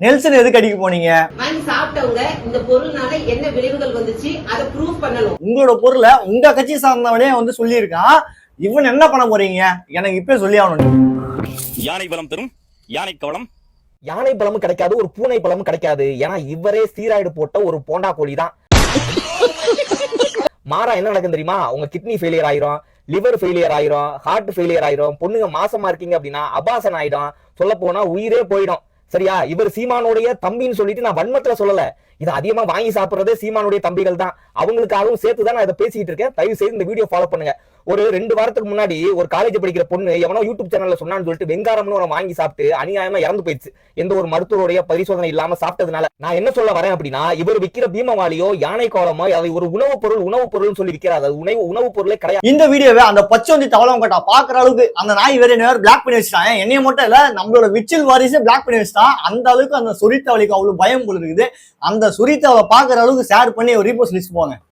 Nelson எதுக்கு அடிக்க போனீங்க? வாங்கி சாப்பிட்டவங்க இந்த பொருள்னால என்ன விளைவுகள் வந்துச்சு அதை ப்ரூவ் பண்ணணும். உங்களோட பொருளை உங்க கட்சி சார்ந்தவனே வந்து சொல்லியிருக்கான். இவன் என்ன பண்ண போறீங்க? எனக்கு இப்ப சொல்லி ஆகணும். யானை பலம் பெறும் யானை கவலம். யானை பலமும் கிடைக்காது, ஒரு பூனை பலமும் கிடைக்காது. ஏன்னா இவரே ஸ்டீராய்டு போட்ட ஒரு போண்டா கோழி தான். மாறா என்ன நடக்கும் தெரியுமா? உங்க கிட்னி ஃபெயிலியர் ஆயிரும், லிவர் ஃபெயிலியர் ஆயிரும், ஹார்ட் ஃபெயிலியர் ஆயிரும். பொண்ணுங்க மாசமா இருக்கீங்க அப்படின்னா அபாசன் ஆயிடும். சொல்ல போனா உயிரே போயிடும். சரியா? இவர் சீமானுடைய தம்பின்னு சொல்லிட்டு நான் வன்மத்துல சொல்லல. இதை அதிகமா வாங்கி சாப்பிடுறதே சீமானுடைய தம்பிகள் தான். அவங்களுக்காகவும் சேர்த்துதான் நான் இதை பேசிட்டு இருக்கேன். தயவு செய்து இந்த வீடியோ ஃபாலோ பண்ணுங்க. ஒரு 2 வாரத்துக்கு முன்னாடி ஒரு காலேஜ் படிக்கிற பொண்ணு எவனோ யூடியூப் சேனல்ல சொன்னான்னு சொல்லிட்டு வெங்காரம்னு ஒரு வாங்கி சாப்பிட்டு அநியாயமா இறந்து போயிடுச்சு. எந்த ஒரு மருத்துவருடைய பரிசோதனை இல்லாம சாப்பிட்டதுனால. நான் என்ன சொல்ல வரேன் அப்படின்னா, இவர் விற்கிற பீமவாலியோ யானை கோலமோ அதை ஒரு உணவுப் பொருள் சொல்லி விற்கிறார். அது உணவுப் பொருளே கிடையாது. இந்த வீடியோவை அந்த பச்சோந்தி தவளம் கட்டா பாக்குற அளவுக்கு அந்த நாய் வேற என்ன பிளாக் பண்ணி வச்சுட்டான். என்னைய மட்டும் இல்ல, நம்மளோட விச்சில் வாரிசே பிளாக் பண்ணி வச்சுட்டான். அந்த அளவுக்கு அந்த சுரித்தவளைக்கு அவ்வளவு பயம் போல இருக்குது. அந்த சுரித்தவளை பாக்குற அளவுக்கு ஷேர் பண்ணி ஒரு ரீபோஸ்ட் லிஸ்ட் போங்க.